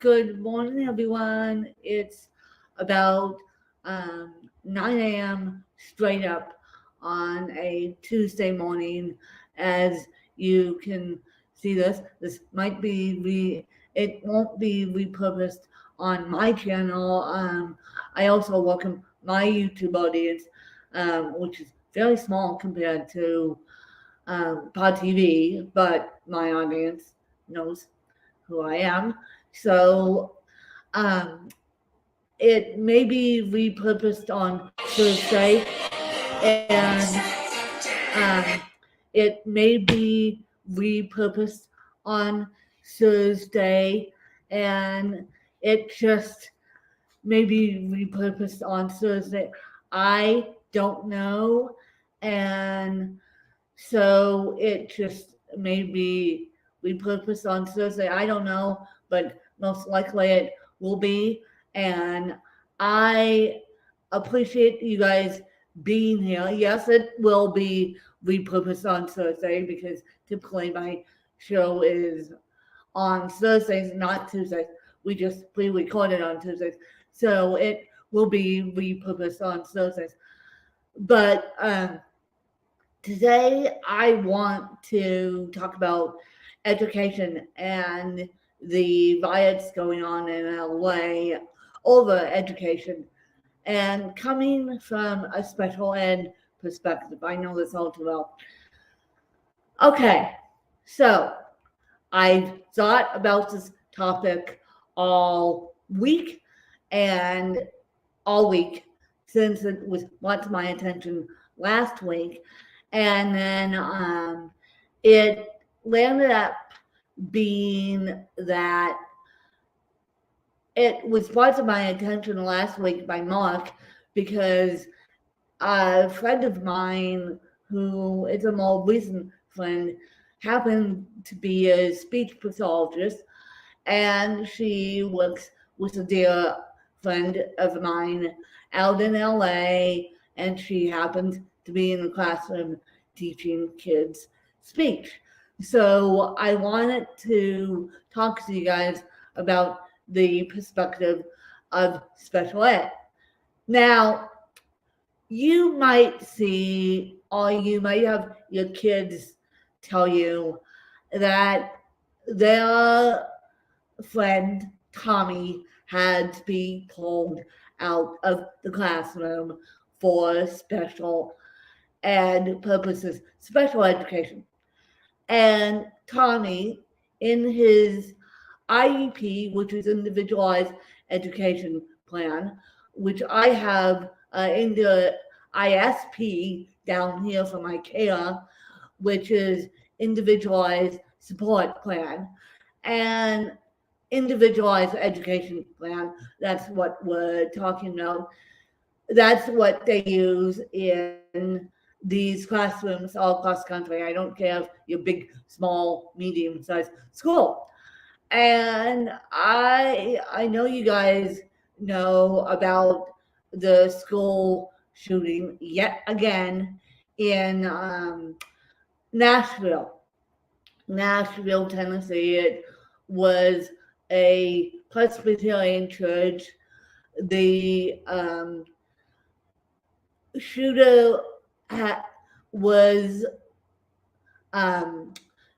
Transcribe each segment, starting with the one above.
Good morning, everyone. It's about 9 a.m. straight up on a Tuesday morning. As you can see this might be it won't be repurposed on my channel. I also welcome my YouTube audience, which is very small compared to Pod TV, but my audience knows who I am. So um, it may be repurposed on Thursday, and it may be repurposed on Thursday, and it just may be repurposed on Thursday. I don't know, and so it just may be repurposed on Thursday. I don't know, but most likely it will be. And I appreciate you guys being here. Yes, it will be repurposed on Thursday because typically my show is on Thursdays, not Tuesdays. We just pre-record it on Tuesdays. So it will be repurposed on Thursdays. But today, I want to talk about education and the riots going on in LA over education. And coming from a special ed perspective, I know this all too well. Okay, so I thought about this topic all week and all week since it was brought to my attention last week. And then it landed up being that it was brought to my attention last week by Mark because a friend of mine who is a more recent friend happened to be a speech pathologist, and she works with a dear friend of mine out in LA, and she happens to be in the classroom teaching kids speech. So I wanted to talk to you guys about the perspective of special ed. Now, you might see, or you might have your kids tell you that their friend Tommy had to be pulled out of the classroom for special ed purposes, special education. And Tommy, in his IEP, which is Individualized Education Plan, which I have in the ISP down here for my care, which is Individualized Support Plan, and Individualized Education Plan, that's what we're talking about. That's what they use in these classrooms all across the country. I don't care if you're big, small, medium-sized school. And I know you guys know about the school shooting yet again in Nashville, Tennessee. It was a Presbyterian church. The shooter was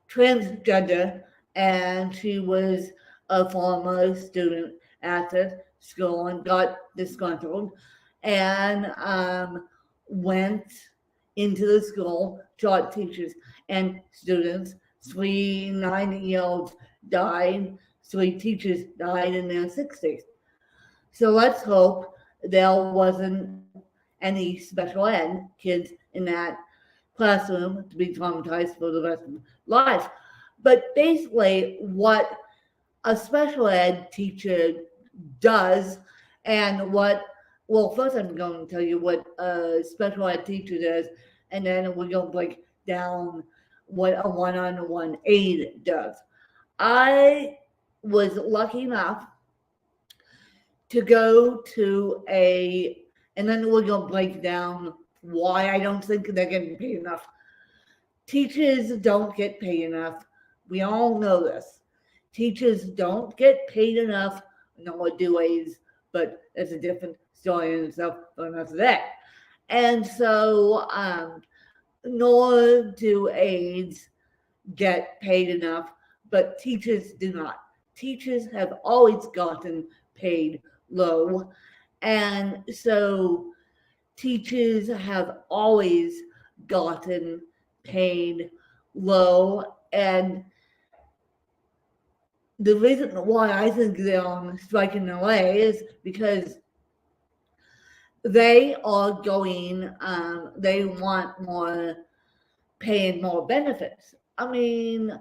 transgender, and she was a former student at the school and got disgruntled and went into the school, taught teachers and students. 3 9-year-olds died, 3 teachers died in their 60s. So let's hope there wasn't any special ed kids in that classroom to be traumatized for the rest of life. But basically, what a special ed teacher does, and first I'm going to tell you what a special ed teacher does, and then we're going to break down what a one-on-one aide does. I was lucky enough to go to and then we're going to break down why I don't think they're getting paid enough. Teachers don't get paid enough. We all know this. teachers don't get paid enough, nor do aides, but it's a different story in itself for another day. And so, nor do aides get paid enough, but teachers do not. Teachers have always gotten paid low. And so teachers have always gotten paid low. And the reason why I think they're on strike in LA is because they are going, they want more pay and more benefits. I mean,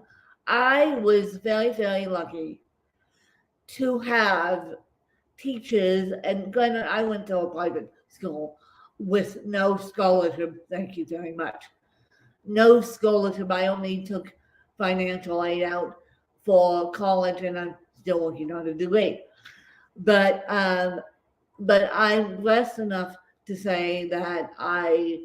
I was very, very lucky to have teachers, and granted, I went to a private school with no scholarship. Thank you very much. No scholarship. I only took financial aid out for college, and I'm still working on a degree. But I'm blessed enough to say that I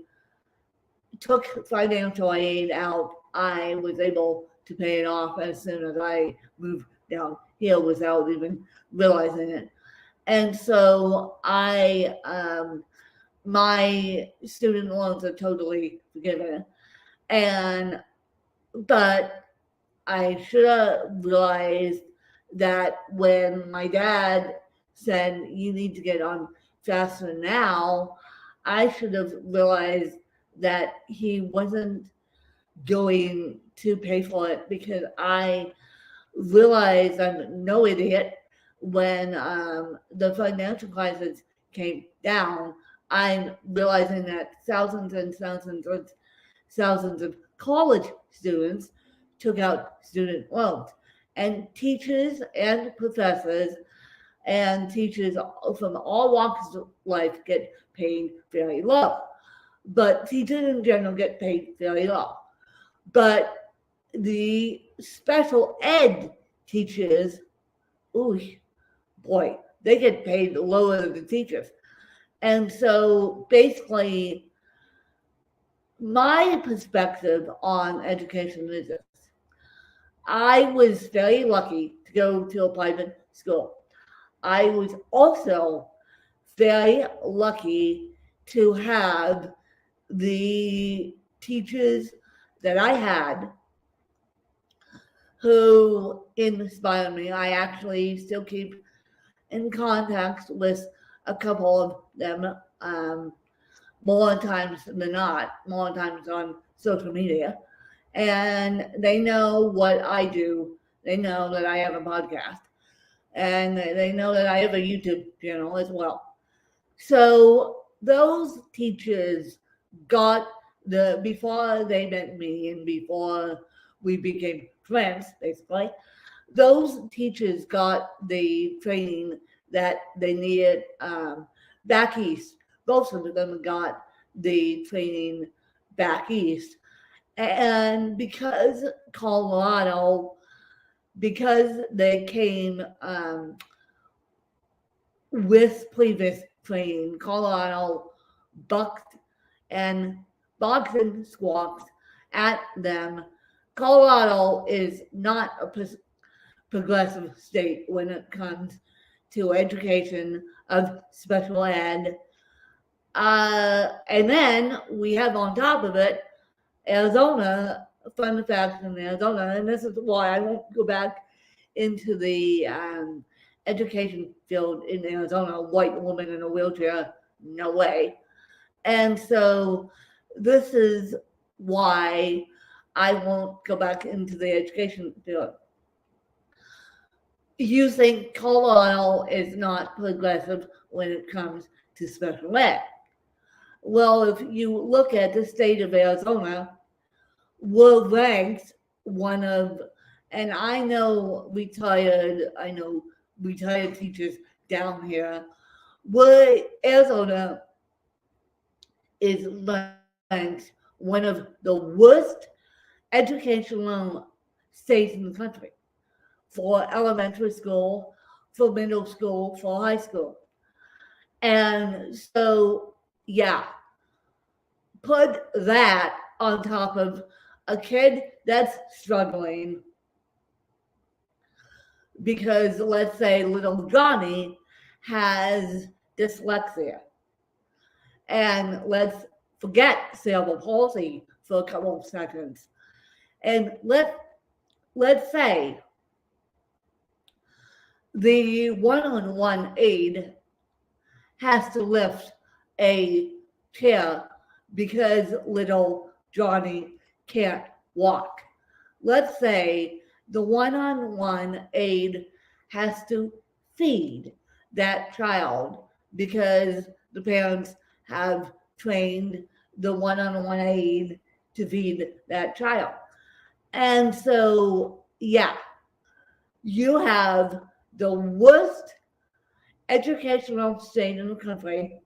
took financial aid out. I was able to pay it off as soon as I moved down here without even realizing it. And so my student loans are totally forgiven. But I should have realized that when my dad said, you need to get on FAFSA now, I should have realized that he wasn't going to pay for it, because I realized I'm no idiot. When the financial crisis came down, I'm realizing that thousands and thousands of college students took out student loans, and teachers and professors and teachers from all walks of life get paid very low. But teachers in general get paid very low. But the special ed teachers, ooh, boy, they get paid lower than the teachers. And so basically, my perspective on education is this. I was very lucky to go to a private school. I was also very lucky to have the teachers that I had who inspired me. I actually still keep in contact with a couple of them, more times than not, more times on social media. And they know what I do. They know that I have a podcast. And they know that I have a YouTube channel as well. So those teachers got before they met me and before we became friends, basically, those teachers got the training that they needed back east. Both of them got the training back east. And because Colorado, because they came with previous training, Colorado bucked and boxed and squawked at them. Colorado is not a progressive state when it comes to education of special ed. And then we have on top of it, Arizona, fun fact in Arizona, and this is why I won't go back into the education field in Arizona, a white woman in a wheelchair, no way. And so this is why I won't go back into the education field. You think Colorado is not progressive when it comes to special ed. Well, if you look at the state of Arizona, we're ranked one of, and I know retired teachers down here, where Arizona is ranked one of the worst educational states in the country for elementary school, for middle school, for high school. And so, yeah, put that on top of a kid that's struggling because let's say little Johnny has dyslexia, and let's forget cerebral palsy for a couple of seconds, and let's say the one-on-one aide has to lift a chair because little Johnny can't walk. Let's say the one-on-one aide has to feed that child because the parents have trained the one-on-one aide to feed that child. And so, yeah, you have the worst educational state in the country,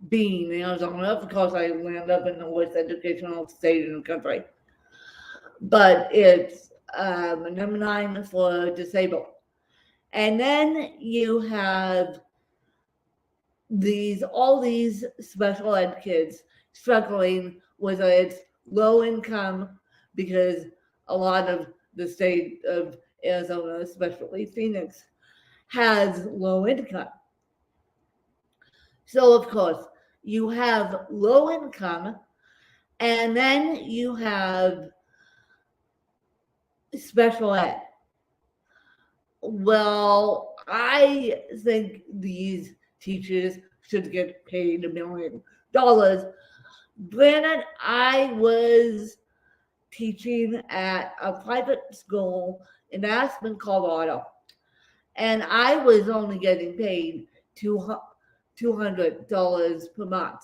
being in Arizona. Of course, I land up in the worst educational state in the country, but it's number 9 for disabled. And then you have all these special ed kids struggling, whether it's low income, because a lot of the state of Arizona, especially Phoenix, has low income. So of course you have low income, and then you have special ed. Well, I think these teachers should get paid $1 million. Granted, I was teaching at a private school in Aspen, Colorado, and I was only getting paid $200 per month.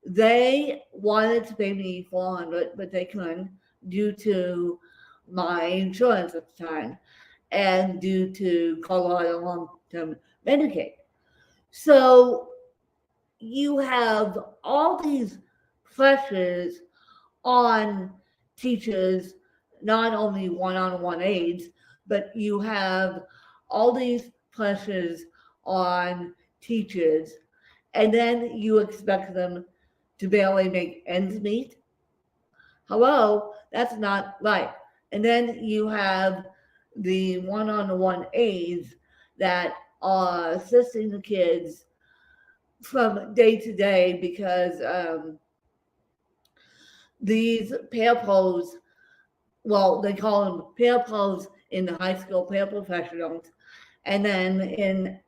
They wanted to pay me $400, but they couldn't due to my insurance at the time and due to Colorado long-term Medicaid. So you have all these pressures on teachers, not only one-on-one aides, but you have all these pressures on teachers, and then you expect them to barely make ends meet. Hello, that's not right. And then you have the one-on-one aides that are assisting the kids from day to day because these parapros, well, they call them parapros in the high school, paraprofessionals, and then in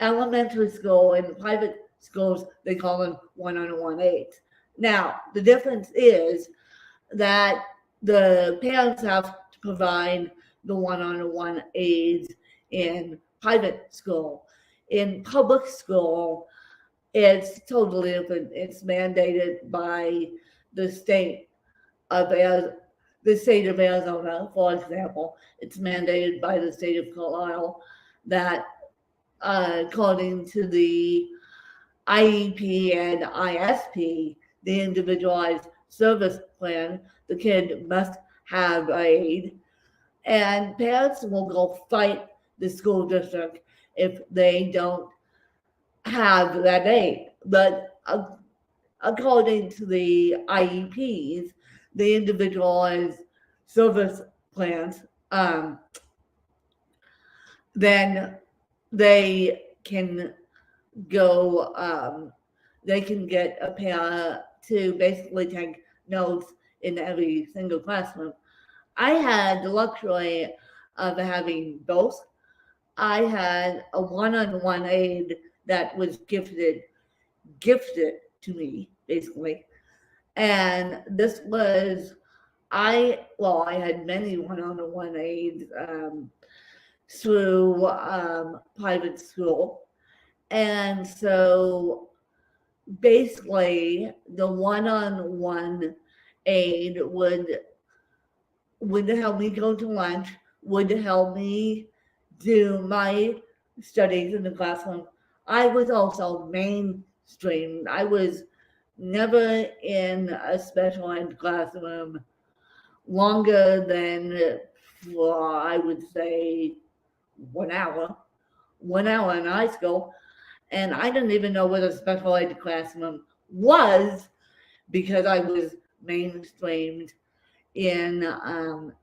elementary school and private schools, they call them one-on-one aides. Now, the difference is that the parents have to provide the one-on-one aides in private school. In public school, it's totally different. It's mandated by the state of Arizona, for example. It's mandated by the state of Colorado that according to the IEP and ISP, the individualized service plan, the kid must have an aide, and parents will go fight the school district if they don't have that aide. But according to the IEPs, the individualized service plans, then they can go, they can get a parent to basically take notes in every single classroom. I had the luxury of having both. I had a one-on-one aide that was gifted to me, basically. And this was, I had many one-on-one aides through private school. And so basically the one-on-one aide would help me go to lunch, would help me do my studies in the classroom. I was also mainstreamed. I was never in a special ed classroom longer than, for I would say, 1 hour in high school. And I didn't even know what a special ed classroom was because I was mainstreamed in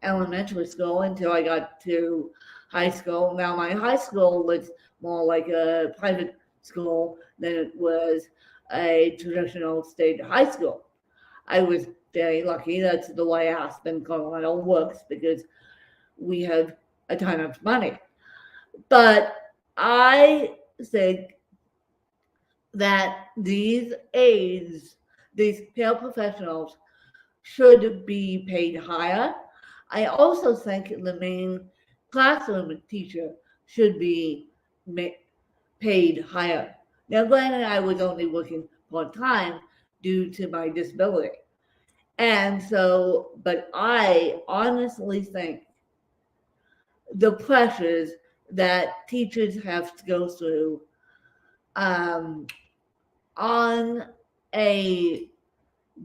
elementary school until I got to high school. Now, my high school was more like a private school than it was a traditional state high school. I was very lucky. That's the way Aspen, Colorado works because we have a ton of money. But I think that these aides, these paraprofessionals, should be paid higher. I also think the main classroom teacher should be paid higher. Now, granted, I was only working part-time due to my disability. And so, but I honestly think the pressures that teachers have to go through on a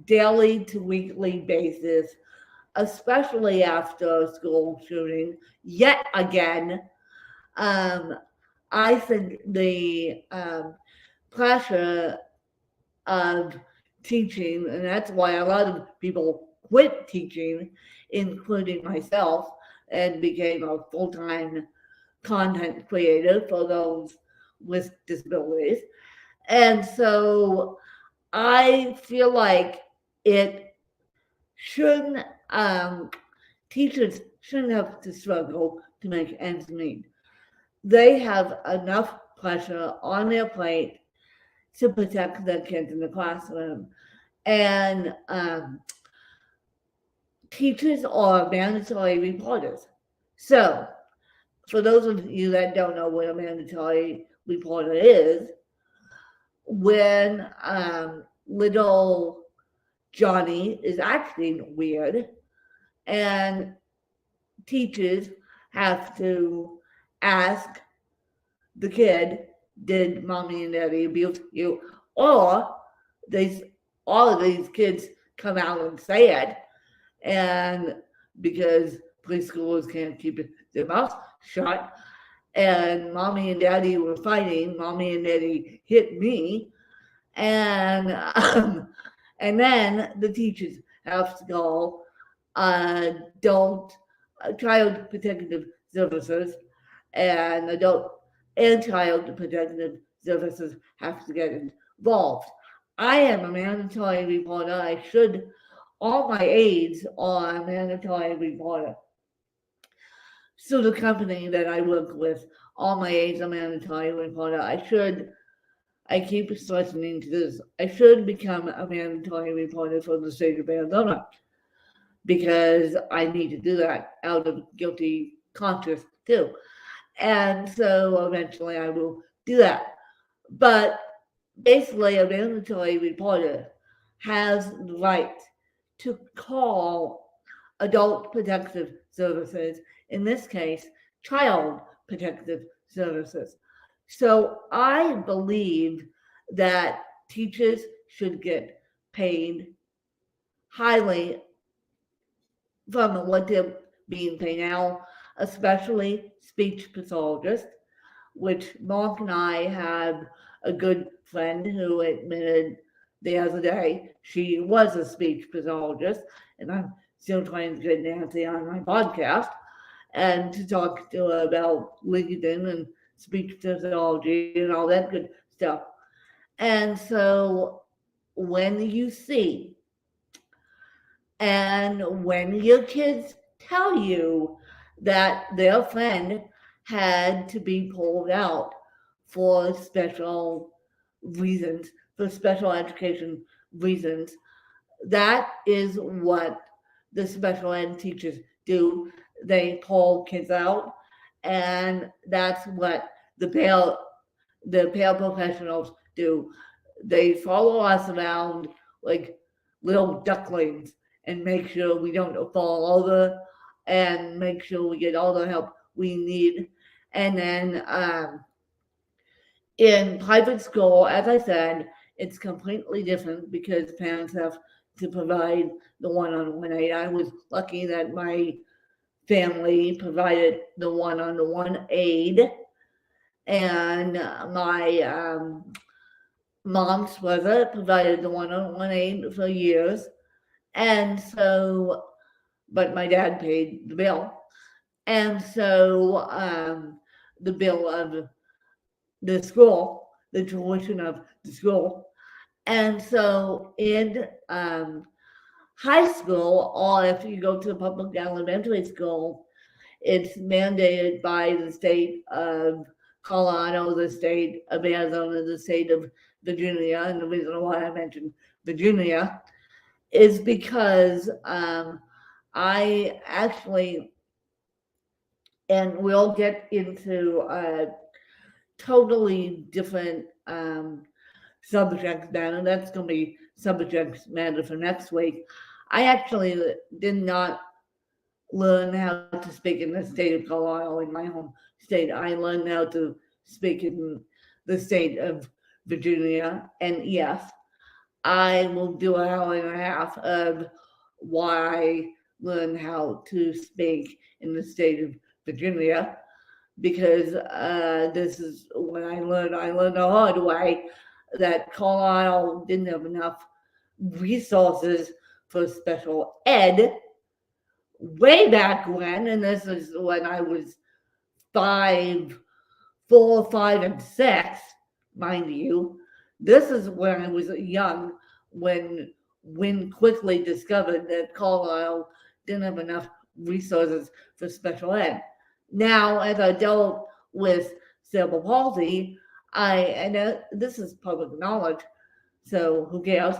daily to weekly basis, especially after a school shooting, yet again, I think the pressure of teaching, and that's why a lot of people quit teaching, including myself, and became a full-time content creator for those with disabilities. And so I feel like it shouldn't, teachers shouldn't have to struggle to make ends meet. They have enough pressure on their plate to protect their kids in the classroom. And teachers are mandatory reporters. So, for those of you that don't know what a mandatory reporter is, when little Johnny is acting weird and teachers have to ask the kid, did mommy and daddy abuse you? Or all of these kids come out and say it, and because preschoolers can't keep their mouths shut, and mommy and daddy were fighting, mommy and daddy hit me, and then the teachers have to go child protective services and adult and child protective services have to get involved. I am a mandatory reporter. All my aides are a mandatory reporter. So the company that I work with, all my aides are mandatory reporter. I keep stressing to this. I should become a mandatory reporter for the state of Arizona because I need to do that out of guilty conscience too. And so eventually I will do that. But basically, a mandatory reporter has the right to call adult protective services, in this case, child protective services. So I believe that teachers should get paid highly from what they're being paid now, especially speech pathologists, which Mark and I have a good friend who admitted the other day she was a speech pathologist, and I'm still trying to get Nancy on my podcast and to talk to her about LinkedIn and speech pathology and all that good stuff. And so when you see and when your kids tell you that their friend had to be pulled out for special reasons, for special education reasons, that is what the special ed teachers do. They pull kids out, and that's what the paraprofessionals do. They follow us around like little ducklings and make sure we don't fall over and make sure we get all the help we need. And then in private school, as I said, it's completely different because parents have to provide the one-on-one aid. I was lucky that my family provided the one-on-one aid, and my mom's brother provided the one-on-one aid for years. And so but my dad paid the bill. And so the bill of the school, the tuition of the school. And so in high school, or if you go to a public elementary school, it's mandated by the state of Colorado, the state of Arizona, the state of Virginia. And the reason why I mentioned Virginia is because I actually, and we'll get into totally different subject matter. That's going to be subject matter for next week. I actually did not learn how to speak in the state of Colorado, in my home state. I learned how to speak in the state of Virginia. And yes, I will do an hour and a half of why I learned how to speak in the state of Virginia, because this is what I learned. I learned the hard way that Colorado didn't have enough resources for special ed way back when, and this is when I was 4, 5, and 6, mind you. This is when I was young, when Wynn quickly discovered that Colorado didn't have enough resources for special ed. Now, as an adult with cerebral palsy, and this is public knowledge, so who cares?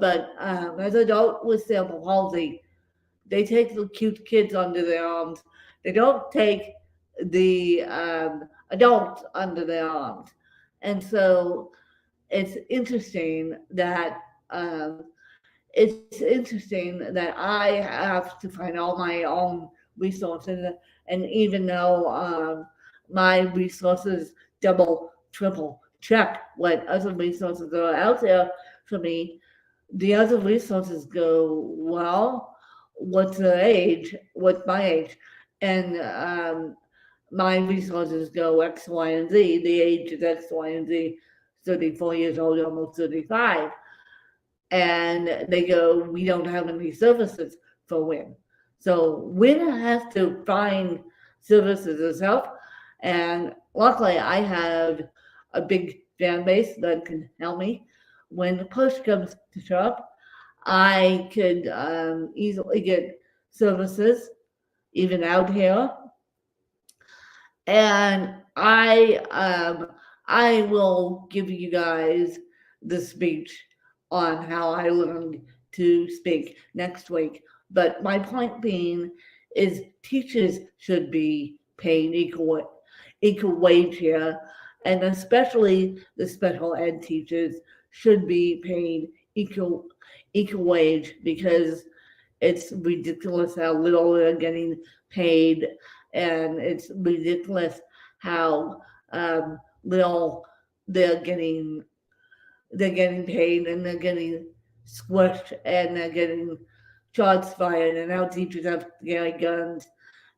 But as an adult with cerebral palsy, they take the cute kids under their arms. They don't take the adults under their arms. And so it's interesting that I have to find all my own resources. And even though my resources double, triple check what other resources are out there for me, the other resources go, well, what's her age? What's my age? And my resources go X, Y, and Z. The age is X, Y, and Z, 34 years old, almost 35. And they go, we don't have any services for Wynn. So Wynn has to find services herself. And luckily, I have a big fan base that can help me. When the push comes to shove, I could easily get services, even out here. And I will give you guys the speech on how I learned to speak next week. But my point being is teachers should be paid equal wage here, and especially the special ed teachers should be paid equal wage, because it's ridiculous how little they're getting paid, and it's ridiculous how little they're getting paid, and they're getting squished, and they're getting shots fired, and now teachers have to carry guns,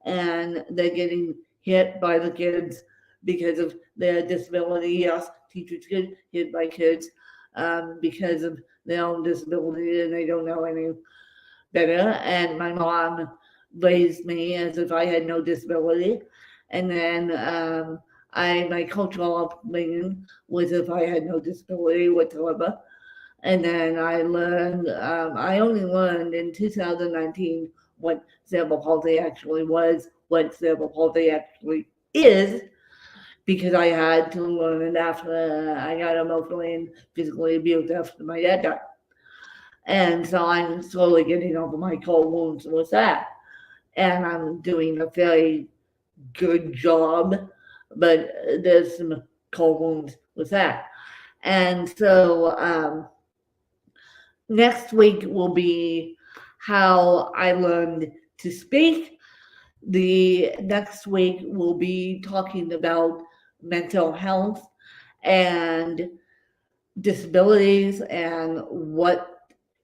and they're getting hit by the kids because of their disability. Yes, teachers get hit by kids because of their own disability, and they don't know any better. And my mom raised me as if I had no disability, and then my cultural upbringing was if I had no disability whatsoever. And then I learned, I only learned in 2019 what cerebral palsy actually was, what cerebral palsy actually is, because I had to learn it after I got emotionally and physically abused after my dad died. And so I'm slowly getting over my cold wounds with that. And I'm doing a fairly good job, but there's some cold wounds with that. And so next week will be how I learned to speak. The next week we'll be talking about mental health and disabilities and what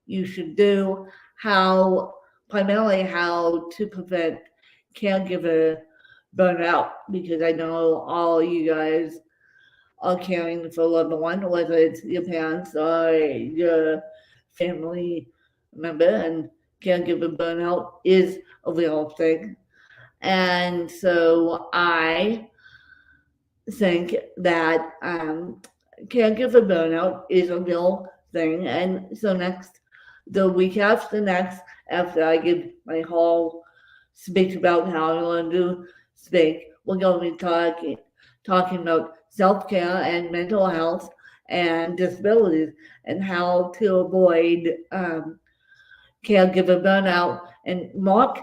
you should do, primarily how to prevent caregiver burnout, because I know all you guys are caring for a loved one, whether it's your parents or your family member, and caregiver burnout is a real thing. And so I think that caregiver burnout is a real thing. And so the week after next, after I give my whole speech about how I want to speak, we're going to be talking about self-care and mental health and disabilities and how to avoid caregiver burnout. And Mark,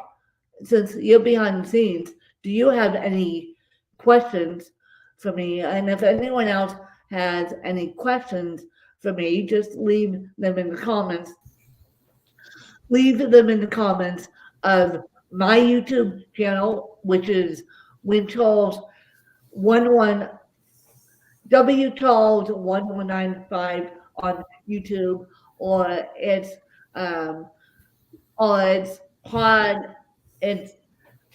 since you're behind the scenes, do you have any questions for me? And if anyone else has any questions for me, just leave them in the comments. Leave them in the comments of my YouTube channel, which is Win Charles 11 W Charles 1195 on YouTube, or it's um, or it's Pod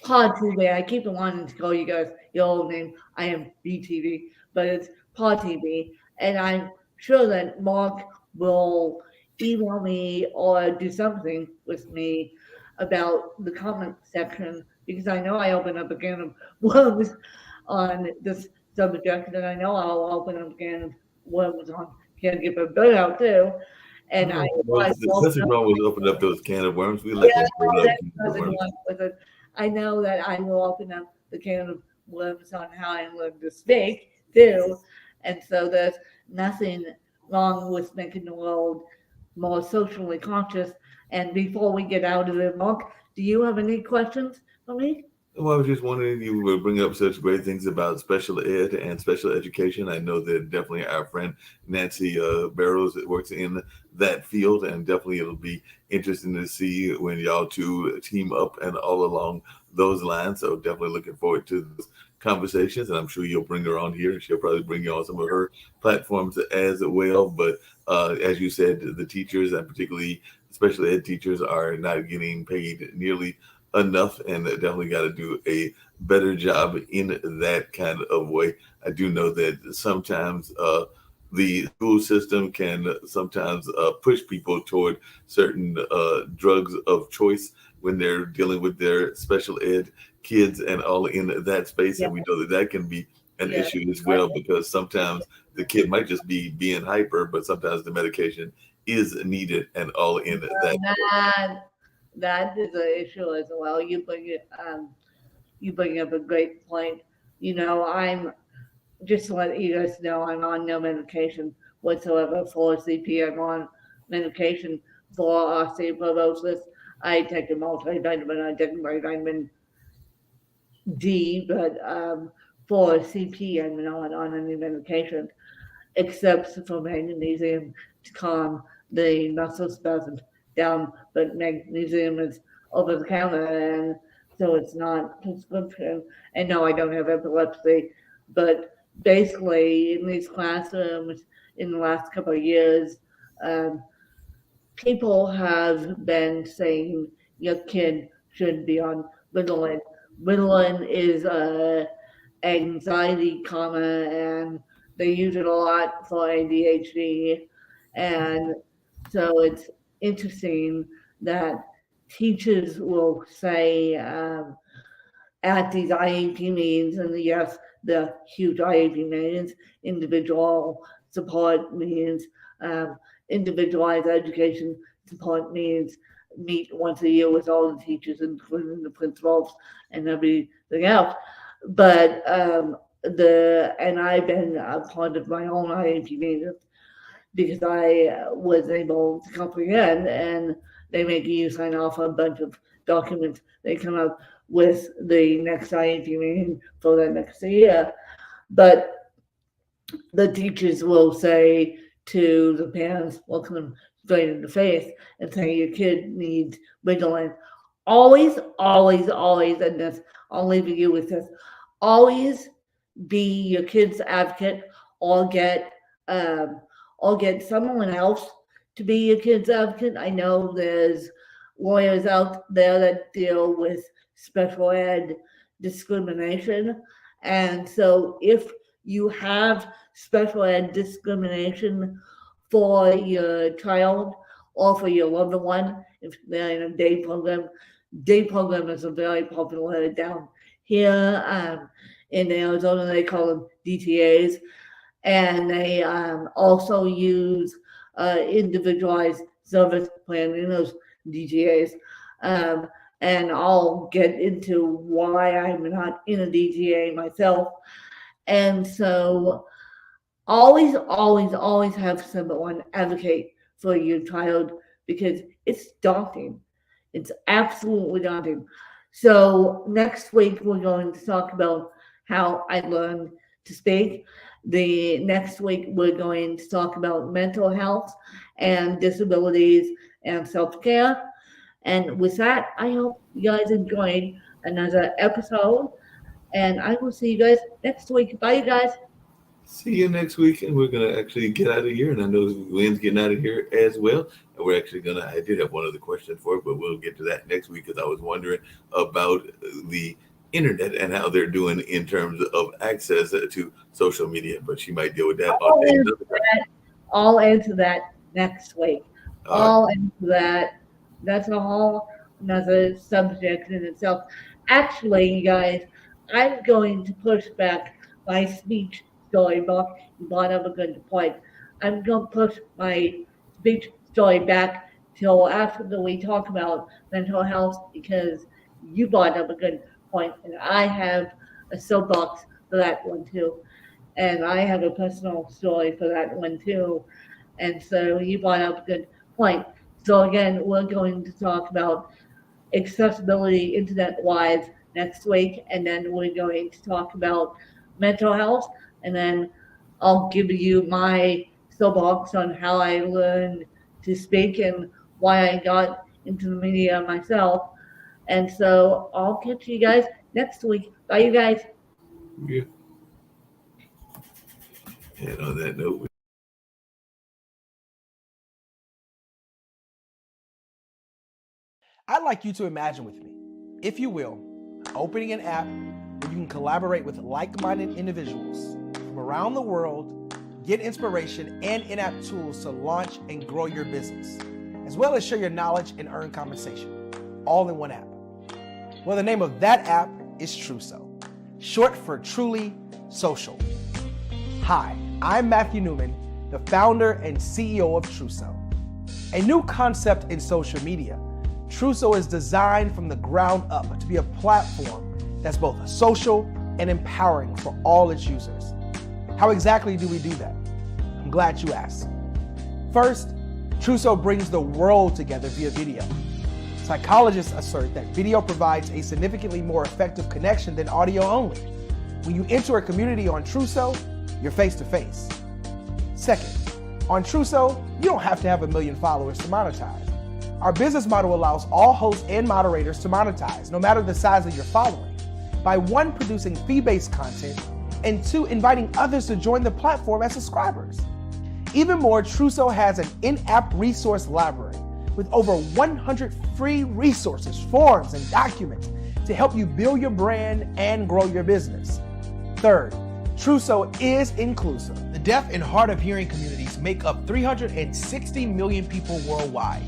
TV. I keep wanting to call you guys your old name. I am BTV, but it's Pod TV. And I'm sure that Mark will email me or do something with me about the comment section, because I know I open up a can of worms on this subject, and I know I'll open up a can of worms on caregiver burnout too. And No, well, there's nothing wrong with opening up those can of worms. We like yeah, opening up that's can of nothing worms. wrong with it. I know that I will open up the can of worms on how I learn to speak too. And so there's nothing wrong with making the world more socially conscious. And before we get out of it, Mark, do you have any questions for me? Well, I was just wondering, you were bringing up such great things about special ed and special education. I know that definitely our friend Nancy Barrows that works in that field, and definitely it'll be interesting to see when y'all two team up and all along those lines. So definitely looking forward to those conversations, and I'm sure you'll bring her on here, and she'll probably bring you on some of her platforms as well. But as you said, the teachers, and particularly special ed teachers, are not getting paid nearly enough, and definitely got to do a better job in that kind of way. I do know that sometimes the school system can sometimes push people toward certain drugs of choice when they're dealing with their special ed kids and all in that space. Yeah, And we know that that can be an yeah. issue as well, because sometimes the kid might just be being hyper, but sometimes the medication is needed and all in that. That that is an issue as well. You bring up a great point. You know, I'm just to let you guys know, I'm on no medication whatsoever for CP. I'm on medication for osteoporosis. I take a multivitamin. I take vitamin D, but for CP, I'm not on any medication except for magnesium to calm the muscle spasms down. But magnesium is over the counter, and so it's not prescription. And no, I don't have epilepsy, but basically in these classrooms in the last couple of years, um, people have been saying your kid should be on Ritalin. Ritalin is a anxiety calmer, and they use it a lot for ADHD. And so it's interesting that teachers will say at these IEP meetings, and yes, the huge IEP meetings, individual support meetings, um, individualized education support meetings, meet once a year with all the teachers, including the principals and everything else. But and I've been a part of my own IEP meetings because I was able to comprehend, and they make you sign off on a bunch of documents. They come up with the next IEP meeting for the next year. But the teachers will say to the parents, look them straight in the face and say, your kid needs Ritalin. Always, always, always, and this, I'll leave you with this, always be your kid's advocate, or get um, or get someone else to be your kid's advocate. I know there's lawyers out there that deal with special ed discrimination. And so if you have special ed discrimination for your child, or for your loved one if they're in a day program. Day program is a very popular down here in Arizona. They call them DTAs, and they also use individualized service planning, those DTAs. And I'll get into why I'm not in a DTA myself. And so always have someone advocate for your child, because it's daunting. It's absolutely daunting. So next week we're going to talk about how I learned to speak. The next week we're going to talk about mental health and disabilities and self-care. And with that, I hope you guys enjoyed another episode. And I will see you guys next week. Bye, you guys. See you next week, and we're gonna actually get out of here. And I know Lynn's getting out of here as well. And we're actually I did have one other question for it, but we'll get to that next week, because I was wondering about the internet and how they're doing in terms of access to social media. But she might deal with that. I'll answer that next week. I'll answer that. That's a whole another subject in itself. Actually, you guys, I'm going to push back my speech story. Mark, you brought up a good point. I'm going to push my speech story back till after we talk about mental health, because you brought up a good point, and I have a soapbox for that one too. And I have a personal story for that one too. And so you brought up a good point. So again, we're going to talk about accessibility internet-wise next week, and then we're going to talk about mental health, and then I'll give you my soapbox on how I learned to speak and why I got into the media myself. And so I'll catch you guys next week. Bye, you guys. Yeah. And on that note, I'd like you to imagine with me, if you will, opening an app where you can collaborate with like-minded individuals from around the world, get inspiration and in-app tools to launch and grow your business, as well as share your knowledge and earn compensation, all in one app. Well, the name of that app is Truso, short for Truly Social. Hi, I'm Matthew Newman, the founder and CEO of Truso. A new concept in social media, Truso is designed from the ground up to be a platform that's both social and empowering for all its users. How exactly do we do that? I'm glad you asked. First, Truso brings the world together via video. Psychologists assert that video provides a significantly more effective connection than audio only. When you enter a community on Truso, you're face-to-face. Second, on Truso, you don't have to have 1 million followers to monetize. Our business model allows all hosts and moderators to monetize, no matter the size of your following, by 1, producing fee-based content, and 2, inviting others to join the platform as subscribers. Even more, Truso has an in-app resource library with over 100 free resources, forms, and documents to help you build your brand and grow your business. Third, Truso is inclusive. The deaf and hard of hearing communities make up 360 million people worldwide.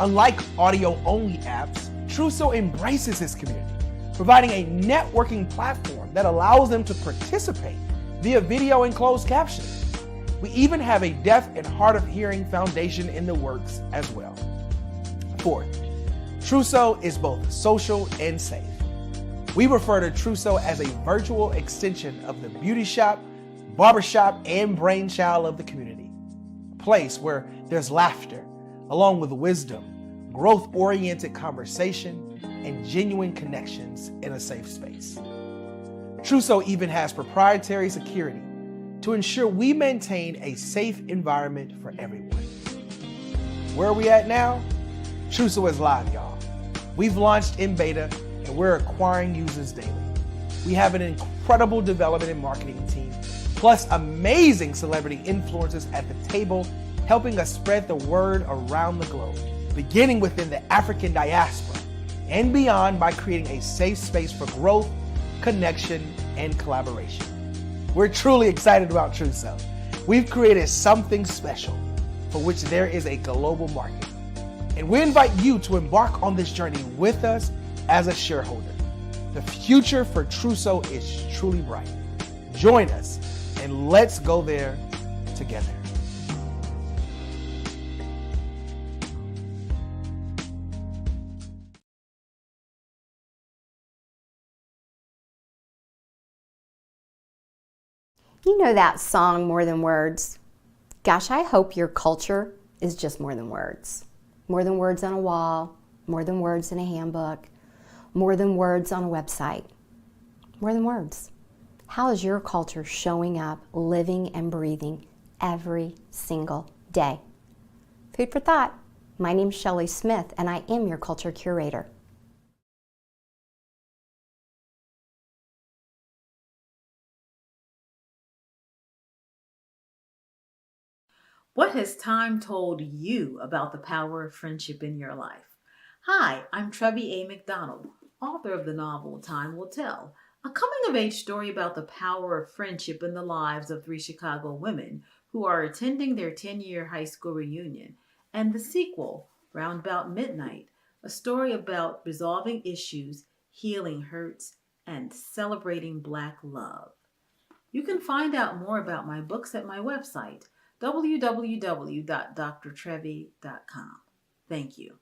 Unlike audio-only apps, Truso embraces this community, providing a networking platform that allows them to participate via video and closed captioning. We even have a deaf and hard of hearing foundation in the works as well. Fourth, Truso is both social and safe. We refer to Truso as a virtual extension of the beauty shop, barbershop, and brainchild of the community. A place where there's laughter, along with wisdom, growth-oriented conversation, and genuine connections in a safe space. Truso even has proprietary security to ensure we maintain a safe environment for everyone. Where are we at now? Truso is live, y'all. We've launched in beta, and we're acquiring users daily. We have an incredible development and marketing team, plus amazing celebrity influencers at the table, helping us spread the word around the globe, beginning within the African diaspora and beyond by creating a safe space for growth, connection, and collaboration. We're truly excited about Truso. We've created something special for which there is a global market. And we invite you to embark on this journey with us as a shareholder. The future for Truso is truly bright. Join us and let's go there together. You know that song, More Than Words? Gosh, I hope your culture is just more than words. More than words on a wall, more than words in a handbook, more than words on a website. More than words. How is your culture showing up, living and breathing every single day? Food for thought. My name is Shelley Smith, and I am your culture curator. What has time told you about the power of friendship in your life? Hi, I'm Trevi A. McDonald, author of the novel Time Will Tell, a coming-of-age story about the power of friendship in the lives of 3 Chicago women who are attending their 10-year high school reunion, and the sequel, Roundabout Midnight, a story about resolving issues, healing hurts, and celebrating Black love. You can find out more about my books at my website, www.drtrevi.com. Thank you.